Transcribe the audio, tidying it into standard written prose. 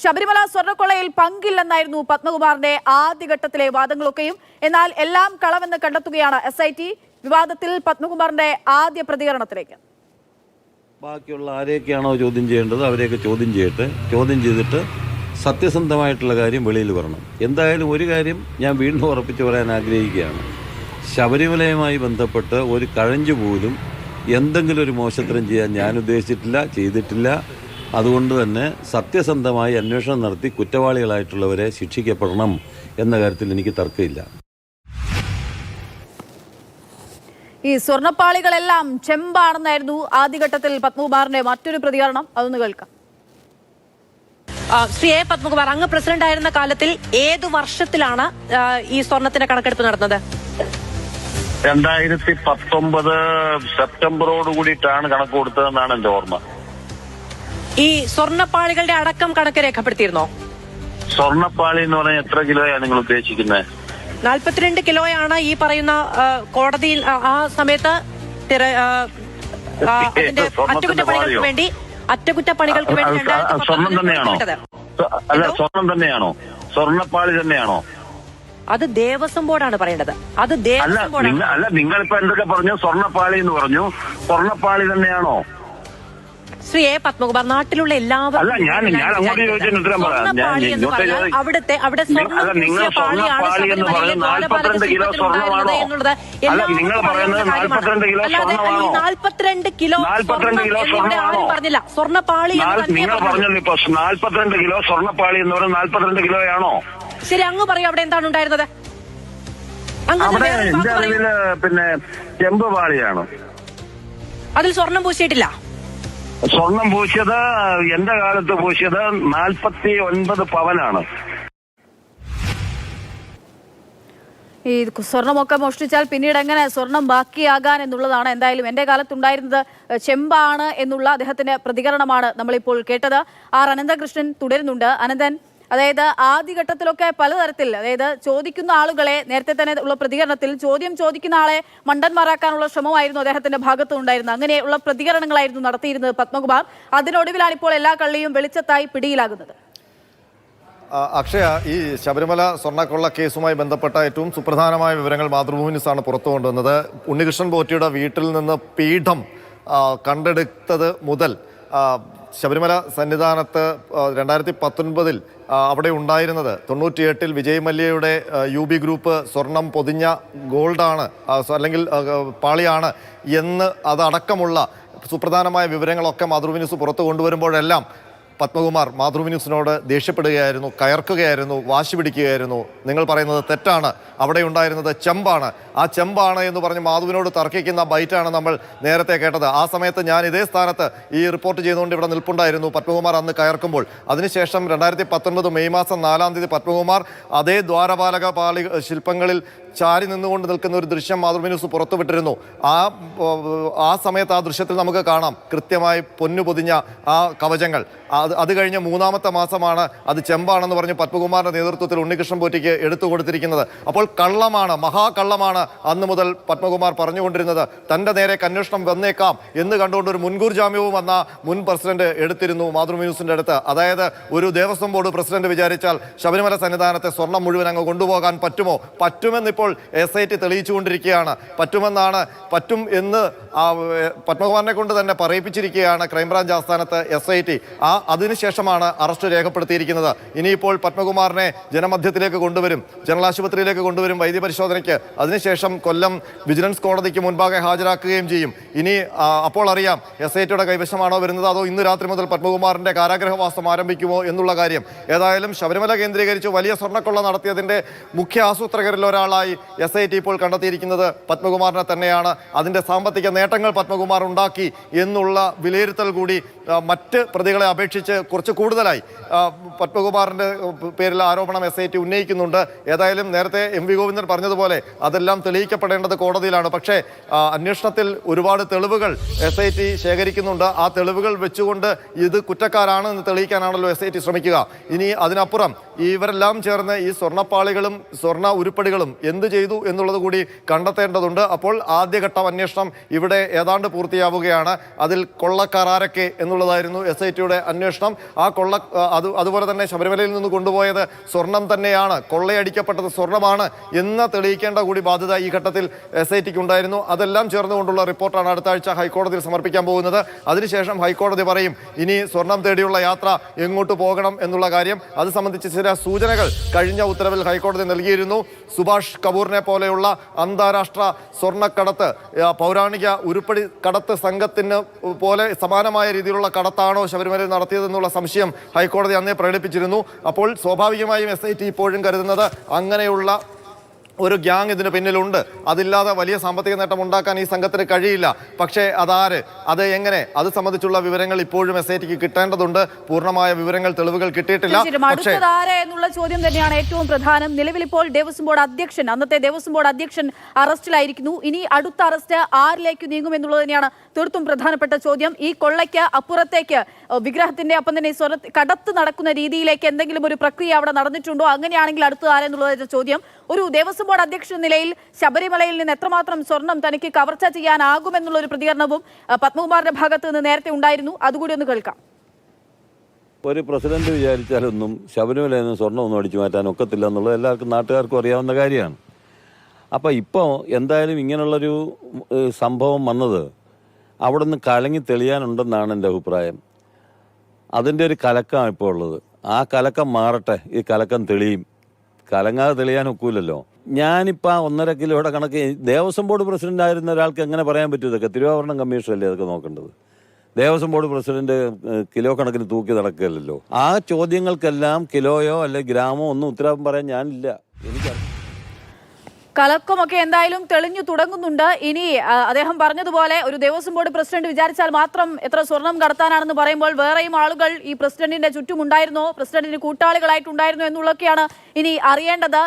ശബരിമല സ്വർണ്ണക്കൊള്ളയിൽ പങ്കില്ലെന്നായിരുന്നു പത്മകുമാറിന്റെ ആദ്യഘട്ടത്തിലെ വാദങ്ങളൊക്കെയും. എന്നാൽ എല്ലാം കളവെന്ന് കണ്ടെത്തുകയാണ് SIT. വിവാദത്തിൽ പത്മകുമാറിന്റെ ആദ്യ പ്രതികരണത്തിലേക്ക്. ബാക്കിയുള്ള ആരെയൊക്കെയാണോ ചോദ്യം ചെയ്യേണ്ടത് അവരെയൊക്കെ ചോദ്യം ചെയ്യട്ടെ. ചോദ്യം ചെയ്തിട്ട് സത്യസന്ധമായിട്ടുള്ള കാര്യം വെളിയിൽ വരണം. എന്തായാലും ഒരു കാര്യം ഞാൻ വീണ്ടും ഉറപ്പിച്ചു പറയാൻ ആഗ്രഹിക്കുകയാണ്. ശബരിമലയുമായി ബന്ധപ്പെട്ട് ഒരു കഴഞ്ചു പോലും എന്തെങ്കിലും ഒരു മോശത്തരം ചെയ്യാൻ ഞാൻ ഉദ്ദേശിച്ചിട്ടില്ല, ചെയ്തിട്ടില്ല. അതുകൊണ്ട് തന്നെ സത്യസന്ധമായി അന്വേഷണം നടത്തി കുറ്റവാളികളായിട്ടുള്ളവരെ ശിക്ഷിക്കപ്പെടണം എന്ന കാര്യത്തിൽ എനിക്ക് തർക്കമില്ല. ഈ സ്വർണ്ണപ്പാളികളെല്ലാം ചെമ്പാണെന്നായിരുന്നു ആദ്യഘട്ടത്തിൽ പത്മകുമാറിന്റെ മറ്റൊരു പ്രതികരണം. അതൊന്ന് കേൾക്കാം. ശ്രീ എ പത്മകുമാർ, അങ്ങ് പ്രസിഡന്റ് ആയിരുന്ന കാലത്തിൽ ഏതു വർഷത്തിലാണ് ഈ സ്വർണത്തിന്റെ കണക്കെടുപ്പ് നടന്നത്? 2019 സെപ്റ്റംബറോട് കൂടിയിട്ടാണ് കണക്ക് കൊടുത്തതെന്നാണ് എന്റെ ഓർമ്മ. ഈ സ്വർണ്ണപ്പാളികളുടെ അടക്കം കണക്ക് രേഖപ്പെടുത്തിയിരുന്നോ? സ്വർണ്ണപ്പാളി എന്ന് പറഞ്ഞാൽ എത്ര കിലോയാണ് നിങ്ങൾ ഉദ്ദേശിക്കുന്നത്? 42 കിലോയാണ് ഈ പറയുന്ന കോടതിയിൽ ആ സമയത്ത് അറ്റകുറ്റപ്പണികൾക്ക് വേണ്ടി സ്വർണം തന്നെയാണോ? അല്ല, സ്വർണം തന്നെയാണോ? സ്വർണ്ണപ്പാളി തന്നെയാണോ? അത് ദേവസ്വം ബോർഡാണ് പറയേണ്ടത്. അത് ദേവസ്വം ബോർഡാണ്. അല്ല, നിങ്ങളിപ്പോ എന്തൊക്കെ പറഞ്ഞു? സ്വർണ്ണപ്പാളി എന്ന് പറഞ്ഞു. സ്വർണ്ണപ്പാളി തന്നെയാണോ? ശ്രീ എ പത്മകുമാർ, നാട്ടിലുള്ള എല്ലാവരും അല്ല, ഞാൻ അങ്ങോട്ട് ചോദിച്ചതിന് ഉത്തരം പറയാം. അവിടെ നിങ്ങൾ സ്വർണ്ണപ്പാളി എന്ന് പറയുന്നത് 42 കിലോ സ്വർണ്ണമാണോ? അല്ല, നിങ്ങൾ പറയുന്നത് 42 കിലോ സ്വർണ്ണമാണോ? 42 കിലോ സ്വർണ്ണമാണോ പറഞ്ഞില്ല. സ്വർണ്ണപ്പാളി നിങ്ങൾ പറഞ്ഞല്ലോ ഇപ്പൊ 42 കിലോ സ്വർണ്ണപ്പാളി എന്ന് പറയുന്നത് 42 കിലോയാണോ? ശരി, അങ്ങ് പറയൂ, അവിടെ എന്താണ് ഉണ്ടായിരുന്നത്? അവിടെ എന്റെ അറിവില് പിന്നെ ചെമ്പ് പാളിയാണ്. അതിൽ സ്വർണം പൂശിയിട്ടില്ല. സ്വർണം പൂശിയത് എന്റെ കാലത്ത് പൂശിയത് 49 പവനാണ്. ഈ സ്വർണ്ണമൊക്കെ മോഷ്ടിച്ചാൽ പിന്നീട് എങ്ങനെ സ്വർണം ബാക്കിയാകാൻ എന്നുള്ളതാണ്. എന്തായാലും എൻ്റെ കാലത്തുണ്ടായിരുന്നത് ചെമ്പാണ് എന്നുള്ള അദ്ദേഹത്തിന്റെ പ്രതികരണമാണ് നമ്മളിപ്പോൾ കേട്ടത്. ആർ അനന്തകൃഷ്ണൻ തുടരുന്നുണ്ട്. അനന്തൻ, അതായത് ആദ്യഘട്ടത്തിലൊക്കെ പലതരത്തിൽ, അതായത് ചോദിക്കുന്ന ആളുകളെ നേരത്തെ തന്നെ ഉള്ള പ്രതികരണത്തിൽ ചോദ്യം ചോദിക്കുന്ന ആളെ മണ്ടന്മാരാക്കാനുള്ള ശ്രമമായിരുന്നു അദ്ദേഹത്തിന്റെ ഭാഗത്ത് ഉണ്ടായിരുന്നത്. അങ്ങനെയുള്ള പ്രതികരണങ്ങളായിരുന്നു നടത്തിയിരുന്നത് പത്മകുമാർ. അതിനൊടുവിലാണ് ഇപ്പോൾ എല്ലാ കള്ളിയും വെളിച്ചത്തായി പിടിയിലാകുന്നത്. അക്ഷയ, ഈ ശബരിമല സ്വർണ്ണക്കൊള്ള കേസുമായി ബന്ധപ്പെട്ട ഏറ്റവും സുപ്രധാനമായ വിവരങ്ങൾ മാതൃഭൂമി ന്യൂസാണ് പുറത്തു കൊണ്ടുവന്നത്. ഉണ്ണികൃഷ്ണൻ പോറ്റിയുടെ വീട്ടിൽ നിന്ന് പീഠം കണ്ടെടുത്തത് മുതൽ ശബരിമല സന്നിധാനത്ത് 2019 അവിടെ ഉണ്ടായിരുന്നത് 98 വിജയ് മല്യയുടെ UB ഗ്രൂപ്പ് സ്വർണം പൊതിഞ്ഞ ഗോൾഡാണ് അല്ലെങ്കിൽ പാളിയാണ് എന്ന് അതടക്കമുള്ള സുപ്രധാനമായ വിവരങ്ങളൊക്കെ മാതൃഭൂമി ന്യൂസ് പുറത്തു കൊണ്ടുവരുമ്പോഴെല്ലാം പത്മകുമാർ മാതൃഭൂമി ന്യൂസിനോട് ദേഷ്യപ്പെടുകയായിരുന്നു, കയർക്കുകയായിരുന്നു, വാശി പിടിക്കുകയായിരുന്നു. നിങ്ങൾ പറയുന്നത് തെറ്റാണ്, അവിടെ ഉണ്ടായിരുന്നത് ചെമ്പാണ്, ആ ചെമ്പാണ് എന്ന് പറഞ്ഞ് മാധുവിനോട് തർക്കിക്കുന്ന ബൈറ്റാണ് നമ്മൾ നേരത്തെ കേട്ടത്. ആ സമയത്ത് ഞാൻ ഇതേ സ്ഥാനത്ത് ഈ റിപ്പോർട്ട് ചെയ്തുകൊണ്ട് ഇവിടെ നിൽപ്പുണ്ടായിരുന്നു പത്മകുമാർ അന്ന് കയർക്കുമ്പോൾ. അതിനുശേഷം 2019 മെയ് മാസം 4-ാം തീയതി പത്മകുമാർ അതേ ദ്വാരപാലക പാളി ശില്പങ്ങളിൽ ചാരി നിന്നുകൊണ്ട് നിൽക്കുന്ന ഒരു ദൃശ്യം മാതൃഭൂമി ന്യൂസ് പുറത്തുവിട്ടിരുന്നു. ആ സമയത്ത് ആ ദൃശ്യത്തിൽ നമുക്ക് കാണാം കൃത്യമായി പൊന്നു പൊതിഞ്ഞ ആ കവചങ്ങൾ. അത് കഴിഞ്ഞ് 3-ാമത്തെ മാസമാണ് അത് ചെമ്പാണെന്ന് പറഞ്ഞ് പത്മകുമാറിന്റെ നേതൃത്വത്തിൽ ഉണ്ണികൃഷ്ണൻ പോറ്റിക്ക് എടുത്തു കൊടുത്തിരിക്കുന്നത്. അപ്പോൾ കള്ളമാണ്, മഹാകള്ളമാണ് അന്ന് മുതൽ പത്മകുമാർ പറഞ്ഞുകൊണ്ടിരുന്നത്. തൻ്റെ നേരെ അന്വേഷണം വന്നേക്കാം എന്ന് കണ്ടുകൊണ്ട് ഒരു മുൻകൂർ ജാമ്യവും വന്ന മുൻ പ്രസിഡന്റ് എടുത്തിരുന്നു മാതൃഭൂമി ന്യൂസിന്റെ അടുത്ത്. അതായത് ഒരു ദേവസ്വം ബോർഡ് പ്രസിഡന്റ് വിചാരിച്ചാൽ ശബരിമല സന്നിധാനത്തെ സ്വർണം മുഴുവൻ അങ്ങ് കൊണ്ടുപോകാൻ പറ്റുമോ? പറ്റുമെന്നിപ്പോൾ SIT തെളിയിച്ചുകൊണ്ടിരിക്കുകയാണ്. പറ്റും എന്ന് പത്മകുമാറിനെ കൊണ്ട് തന്നെ പറയിപ്പിച്ചിരിക്കുകയാണ് ക്രൈംബ്രാഞ്ച് ആസ്ഥാനത്ത് SIT. അതിനുശേഷമാണ് അറസ്റ്റ് രേഖപ്പെടുത്തിയിരിക്കുന്നത്. ഇനിയിപ്പോൾ പത്മകുമാറിനെ ജനമധ്യത്തിലേക്ക് കൊണ്ടുവരും, ജനറൽ ആശുപത്രിയിലേക്ക് കൊണ്ടുവരും വൈദ്യപരിശോധനയ്ക്ക്. അതിനുശേഷം കൊല്ലം വിജിലൻസ് കോടതിക്ക് മുൻപാകെ ഹാജരാക്കുകയും ചെയ്യും. ഇനി അപ്പോൾ അറിയാം SITയുടെ കൈവശമാണോ വരുന്നത്, അതോ ഇന്ന് രാത്രി മുതൽ പത്മകുമാറിന്റെ കാരാഗൃഹവാസം ആരംഭിക്കുമോ എന്നുള്ള കാര്യം. ഏതായാലും ശബരിമല കേന്ദ്രീകരിച്ച് വലിയ സ്വർണ്ണക്കൊള്ള നടത്തിയതിന്റെ മുഖ്യ ആസൂത്രകരിൽ ഒരാളായി SIT ഇപ്പോൾ കണ്ടെത്തിയിരിക്കുന്നത് പത്മകുമാറിനെ തന്നെയാണ്. അതിന്റെ സാമ്പത്തിക നേട്ടങ്ങൾ പത്മകുമാർ ഉണ്ടാക്കി എന്നുള്ള വിലയിരുത്തൽ കൂടി മറ്റ് പ്രതികളെ അപേക്ഷിച്ച് കുറച്ച് കൂടുതലായി പത്മകുമാറിന്റെ പേരിൽ ആരോപണം SIT ഉന്നയിക്കുന്നുണ്ട്. ഏതായാലും നേരത്തെ MV ഗോവിന്ദൻ പറഞ്ഞതുപോലെ അതെല്ലാം തെളിയിക്കപ്പെടേണ്ടത് കോടതിയിലാണ്. പക്ഷേ അന്വേഷണത്തിൽ ഒരുപാട് തെളിവുകൾ SIT ശേഖരിക്കുന്നുണ്ട്. ആ തെളിവുകൾ വെച്ചുകൊണ്ട് ഇത് കുറ്റക്കാരാണ് എന്ന് തെളിയിക്കാനാണല്ലോ SIT ശ്രമിക്കുക. ഇനി അതിനപ്പുറം ഇവരെല്ലാം ചേർന്ന് ഈ സ്വർണ്ണപ്പാളികളും സ്വർണ്ണ ഉരുപ്പടികളും എന്ത് ചെയ്തു എന്നുള്ളത് കൂടി കണ്ടെത്തേണ്ടതുണ്ട്. അപ്പോൾ ആദ്യഘട്ട അന്വേഷണം ഇവിടെ ഏതാണ്ട് പൂർത്തിയാവുകയാണ്. അതിൽ കൊള്ളക്കാരൊക്കെ എന്നുള്ള എന്നുള്ളതായിരുന്നു SITയുടെ അന്വേഷണം. ആ കൊള്ള അതുപോലെ തന്നെ ശബരിമലയിൽ നിന്ന് കൊണ്ടുപോയത് സ്വർണം തന്നെയാണ്, കൊള്ളയടിക്കപ്പെട്ടത് സ്വർണമാണ് എന്ന് തെളിയിക്കേണ്ട കൂടി ബാധ്യത ഈ ഘട്ടത്തിൽ SITക്ക് ഉണ്ടായിരുന്നു. അതെല്ലാം ചേർന്നുകൊണ്ടുള്ള റിപ്പോർട്ടാണ് അടുത്ത ആഴ്ച ഹൈക്കോടതിയിൽ സമർപ്പിക്കാൻ പോകുന്നത്. അതിനുശേഷം ഹൈക്കോടതി പറയും ഇനി സ്വർണം തേടിയുള്ള യാത്ര എങ്ങോട്ട് പോകണം എന്നുള്ള കാര്യം. അത് സംബന്ധിച്ച് ചില സൂചനകൾ കഴിഞ്ഞ ഉത്തരവിൽ ഹൈക്കോടതി നൽകിയിരുന്നു. സുഭാഷ് കപൂറിനെ പോലെയുള്ള അന്താരാഷ്ട്ര സ്വർണ്ണക്കടത്ത്, പൗരാണിക ഉരുപ്പടി കടത്ത് സംഘത്തിന് പോലെ സമാനമായ രീതിയിലുള്ള കടത്താണോ ശബരിമലയിൽ നടത്തിയതെന്നുള്ള സംശയം ഹൈക്കോടതി അന്നേ പ്രകടിപ്പിച്ചിരുന്നു. അപ്പോൾ സ്വാഭാവികമായും SIT ഇപ്പോഴും കരുതുന്നത് അങ്ങനെയുള്ള ഒരു ഗ്യാങ് ഇതിന് പിന്നിലുണ്ട്. അതില്ലാതെ വലിയ സാമ്പത്തിക നേട്ടം ഉണ്ടാക്കാൻ ഈ സംഘത്തിന് കഴിയില്ല. പക്ഷേ അതാര്, അത് എങ്ങനെ, അത് സംബന്ധിച്ചുള്ള വിവരങ്ങൾ ഇപ്പോഴും SITക്ക് കിട്ടേണ്ടതുണ്ട്. പൂർണ്ണമായ വിവരങ്ങൾ, തെളിവുകൾ കിട്ടിയിട്ടില്ല. പക്ഷേ എന്നുള്ള ചോദ്യം തന്നെയാണ് ഏറ്റവും പ്രധാനം. നിലവിൽ ഇപ്പോൾ ദേവസ്വം ബോർഡ് അധ്യക്ഷൻ, അന്നത്തെ ദേവസ്വം ബോർഡ് അധ്യക്ഷൻ അറസ്റ്റിലായിരിക്കുന്നു. ഇനി അടുത്ത അറസ്റ്റ് ആരിലേക്ക് നീങ്ങും എന്നുള്ളത് തന്നെയാണ് തീർത്തും പ്രധാനപ്പെട്ട ചോദ്യം. ഈ കൊള്ളയ്ക്ക് അപ്പുറത്തേക്ക് വിഗ്രഹത്തിന്റെ ഒപ്പം തന്നെ കടത്ത് നടക്കുന്ന രീതിയിലേക്ക് എന്തെങ്കിലും ഒരു പ്രക്രിയ അവിടെ നടന്നിട്ടുണ്ടോ? അങ്ങനെയാണെങ്കിൽ അടുത്ത ആരെന്നുള്ളത് ചോദ്യം. ഒരു ദേവസ്വം ബോർഡ് അധ്യക്ഷ നിലയിൽ ശബരിമലയിൽ നിന്ന് എത്രമാത്രം സ്വർണം തനിക്ക് കവർച്ച ചെയ്യാനാകുമെന്നുള്ള ഒരു പ്രതികരണവും പത്മകുമാറിന്റെ ഭാഗത്ത് നിന്ന് നേരത്തെ ഉണ്ടായിരുന്നു. അതുകൂടി ഒന്ന് കേൾക്കാം. ഒരു പ്രസിഡന്റ് വിചാരിച്ചാലൊന്നും ശബരിമലയിൽ നിന്ന് സ്വർണ്ണം ഒന്നും അടിച്ചു മാറ്റാൻ ഒക്കത്തില്ല എന്നുള്ളത് എല്ലാവർക്കും നാട്ടുകാർക്കും അറിയാവുന്ന കാര്യമാണ്. അപ്പോൾ ഇപ്പോൾ എന്തായാലും ഇങ്ങനെയുള്ളൊരു സംഭവം വന്നത് അവിടെ നിന്ന് കലങ്ങി തെളിയാനുണ്ടെന്നാണ് എൻ്റെ അഭിപ്രായം. അതിൻ്റെ ഒരു കലക്കമാണ് ഇപ്പോൾ ഉള്ളത്. ആ കലക്കം മാറട്ടെ, ഈ കലക്കം തെളിയും. കലങ്ങാതെ തെളിയാൻ ഒക്കൂലല്ലോ. ഞാനിപ്പോൾ 1.5 കിലോയുടെ കണക്ക് ദേവസ്വം ബോർഡ് പ്രസിഡന്റ് ആയിരുന്ന ഒരാൾക്ക് എങ്ങനെ പറയാൻ പറ്റും? ഇതൊക്കെ തിരുവാഭരണം കമ്മീഷനല്ലേ അതൊക്കെ നോക്കേണ്ടത്. ദേവസ്വം ബോർഡ് പ്രസിഡന്റ് കിലോ കണക്കിന് തൂക്കി നടക്കുകയല്ലോ. ആ ചോദ്യങ്ങൾക്കെല്ലാം കിലോയോ അല്ലെങ്കിൽ ഗ്രാമോ ഒന്നും ഉത്തരവാദിത്തം പറയാൻ ഞാനില്ല. എനിക്കറിയാം. കലക്കമൊക്കെ എന്തായാലും തെളിഞ്ഞു തുടങ്ങുന്നുണ്ട്. ഇനി അദ്ദേഹം പറഞ്ഞതുപോലെ ഒരു ദേവസ്വം ബോർഡ് പ്രസിഡന്റ് വിചാരിച്ചാൽ മാത്രം എത്ര സ്വർണം കടത്താനാണെന്ന് പറയുമ്പോൾ വേറെയും ആളുകൾ ഈ പ്രസിഡന്റിന്റെ ചുറ്റുമുണ്ടായിരുന്നോ, പ്രസിഡന്റിന് കൂട്ടാളികളായിട്ടുണ്ടായിരുന്നോ എന്നുള്ളതൊക്കെയാണ് ഇനി അറിയേണ്ടത്.